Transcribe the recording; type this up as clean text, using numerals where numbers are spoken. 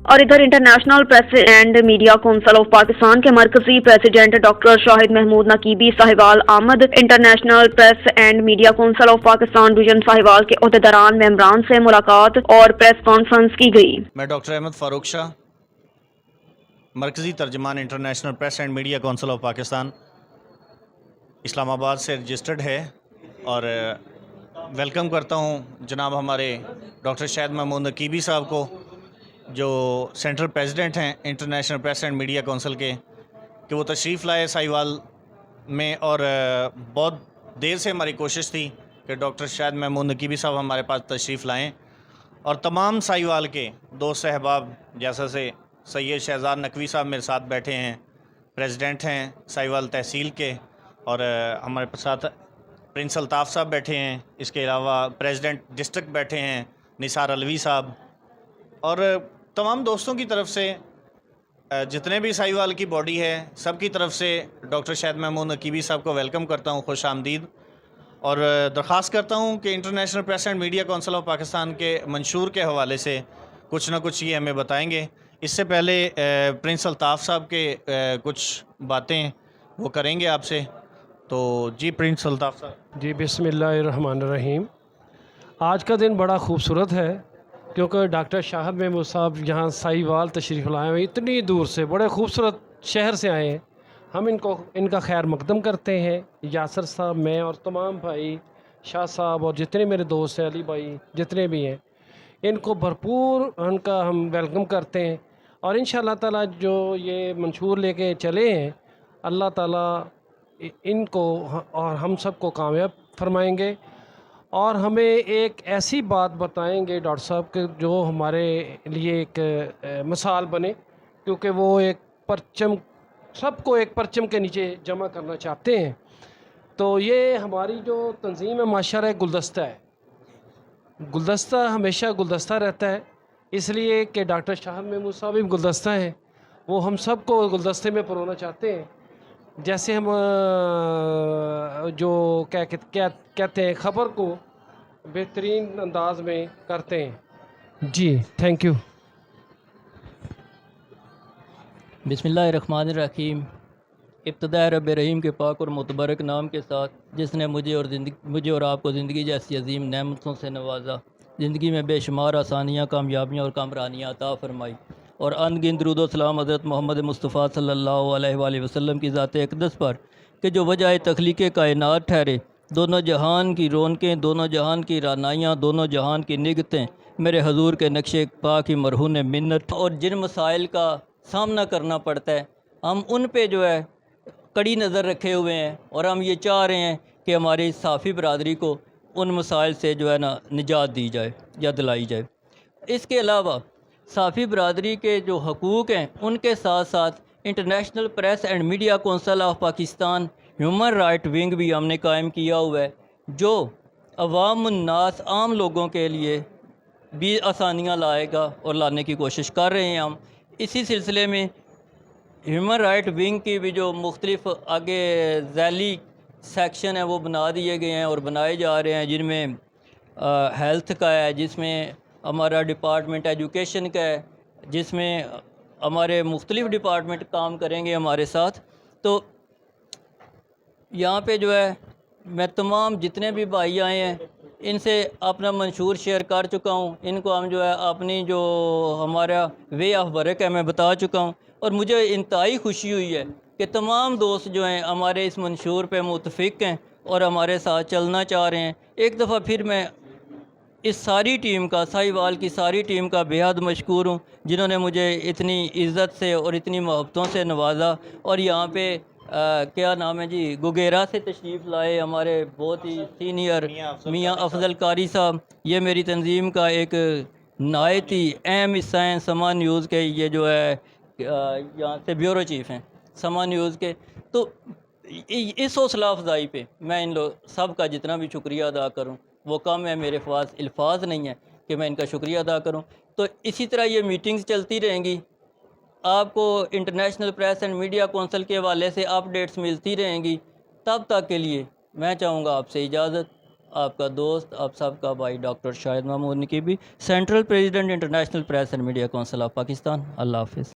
اور ادھر international press and media council of Pakistan کے مرکزی پریزیڈنٹ ڈاکٹر شاہد محمود نقیبی صاحبال آمد international press and media council of Pakistan division صاحبال کے عہدیداران ممبران سے ملاقات اور پریس کانفرنس کی گئی۔ میں ڈاکٹر احمد فاروق شاہ، مرکزی ترجمان international press and media council of Pakistan Islamabad سے رجسٹرڈ ہے، اور ویلکم کرتا ہوں جناب ہمارے ڈاکٹر شاہد محمود نقیبی صاحب کو، جو سینٹرل پریزیڈنٹ ہیں international press and media council کے، کہ وہ تشریف لائے ساہیوال میں۔ اور بہت دیر سے ہماری کوشش تھی کہ ڈاکٹر شاہد محمود نقیبی صاحب ہمارے پاس تشریف لائیں، اور تمام ساہیوال کے دوست احباب جیسا سے سید شہزاد نقوی صاحب میرے ساتھ بیٹھے ہیں، پریزیڈنٹ ہیں ساہیوال تحصیل کے، اور ہمارے ساتھ پرنس الطاف صاحب بیٹھے ہیں، اس کے علاوہ پریزیڈنٹ ڈسٹرکٹ بیٹھے ہیں نثار علوی صاحب، اور تمام دوستوں کی طرف سے جتنے بھی ساہیوال کی باڈی ہے سب کی طرف سے ڈاکٹر شاہد محمود نقیبی صاحب کو ویلکم کرتا ہوں، خوش آمدید، اور درخواست کرتا ہوں کہ international press and media council of Pakistan کے منشور کے حوالے سے کچھ نہ کچھ یہ ہمیں بتائیں گے۔ اس سے پہلے پرنس الطاف صاحب کے کچھ باتیں وہ کریں گے آپ سے، تو جی پرنس الطاف صاحب۔ جی بسم اللہ الرحمن الرحیم۔ آج کا دن بڑا خوبصورت ہے، کیونکہ ڈاکٹر شاہد محمود صاحب یہاں ساہیوال تشریف لائے ہوئے، اتنی دور سے بڑے خوبصورت شہر سے آئے ہیں۔ ہم ان کا خیر مقدم کرتے ہیں، یاسر صاحب، میں اور تمام بھائی، شاہ صاحب اور جتنے میرے دوست ہیں، علی بھائی، جتنے بھی ہیں، ان کو بھرپور ان کا ہم ویلکم کرتے ہیں، اور انشاءاللہ تعالیٰ جو یہ منشور لے کے چلے ہیں، اللہ تعالیٰ ان کو اور ہم سب کو کامیاب فرمائیں گے، اور ہمیں ایک ایسی بات بتائیں گے ڈاکٹر صاحب کہ جو ہمارے لیے ایک مثال بنے، کیونکہ وہ ایک پرچم، سب کو ایک پرچم کے نیچے جمع کرنا چاہتے ہیں۔ تو یہ ہماری جو تنظیم ہے ماشاءاللہ گلدستہ ہے، گلدستہ ہمیشہ گلدستہ رہتا ہے، اس لیے کہ ڈاکٹر شاہد محمود صاحب بھی گلدستہ ہیں، وہ ہم سب کو گلدستے میں پرونا چاہتے ہیں۔ جیسے ہم جو کہتے ہیں خبر کو بہترین انداز میں کرتے ہیں۔ جی تھینک یو۔ بسم اللہ الرحمن الرحیم۔ ابتداء رب رحیم کے پاک اور متبرک نام کے ساتھ، جس نے مجھے اور آپ کو زندگی جیسی عظیم نعمتوں سے نوازا، زندگی میں بے شمار آسانیاں، کامیابیاں اور کامرانیاں عطا فرمائی، اور ان گن درود و سلام حضرت محمد مصطفیٰ صلی اللہ علیہ وآلہ وسلم کی ذات اقدس پر، کہ جو وجہ تخلیق کائنات ٹھہرے، دونوں جہان کی رونقیں، دونوں جہان کی رعنائیاں، دونوں جہان کی نگتیں میرے حضور کے نقش پاک ہی مرہون منت۔ اور جن مسائل کا سامنا کرنا پڑتا ہے، ہم ان پہ جو ہے کڑی نظر رکھے ہوئے ہیں، اور ہم یہ چاہ رہے ہیں کہ ہماری صافی برادری کو ان مسائل سے جو ہے نا نجات دی جائے یا دلائی جائے۔ اس کے علاوہ صافی برادری کے جو حقوق ہیں ان کے ساتھ ساتھ international press and media council of Pakistan human right wing بھی ہم نے قائم کیا ہوا ہے، جو عوام الناس، عام لوگوں کے لیے بھی آسانیاں لائے گا اور لانے کی کوشش کر رہے ہیں ہم۔ اسی سلسلے میں ہیومن رائٹ ونگ کی بھی جو مختلف آگے ذیلی سیکشن ہیں وہ بنا دیے گئے ہیں اور بنائے جا رہے ہیں، جن میں ہیلتھ کا ہے، جس میں ہمارا ڈپارٹمنٹ ایجوکیشن کا ہے، جس میں ہمارے مختلف ڈپارٹمنٹ کام کریں گے ہمارے ساتھ۔ تو یہاں پہ جو ہے میں تمام جتنے بھی بھائی آئے ہیں ان سے اپنا منشور شیئر کر چکا ہوں، ان کو ہم جو ہے اپنی جو ہمارا وے آف ورک ہے میں بتا چکا ہوں، اور مجھے انتہائی خوشی ہوئی ہے کہ تمام دوست جو ہیں ہمارے اس منشور پہ متفق ہیں اور ہمارے ساتھ چلنا چاہ رہے ہیں۔ ایک دفعہ پھر میں اس ساری ٹیم کا، ساہیوال کی ساری ٹیم کا بے حد مشکور ہوں، جنہوں نے مجھے اتنی عزت سے اور اتنی محبتوں سے نوازا، اور یہاں پہ کیا نام ہے جی، گوگیرا سے تشریف لائے ہمارے بہت ہی سینئر میاں افضل قاری صاحب، یہ میری تنظیم کا ایک نہایت ہی اہم حصہ ہیں، سما نیوز کے، یہ جو ہے یہاں سے بیورو چیف ہیں سما نیوز کے۔ تو اس حوصلہ افزائی پہ میں ان لوگ سب کا جتنا بھی شکریہ ادا کروں وہ کم ہے، میرے پاس الفاظ نہیں ہیں کہ میں ان کا شکریہ ادا کروں۔ تو اسی طرح یہ میٹنگز چلتی رہیں گی، آپ کو international press and media council کے حوالے سے اپ ڈیٹس ملتی رہیں گی۔ تب تک کے لیے میں چاہوں گا آپ سے اجازت۔ آپ کا دوست آپ سب کا بھائی doctor Shahid Mahmood Naqibi, central president international press and media council of Pakistan. اللہ حافظ۔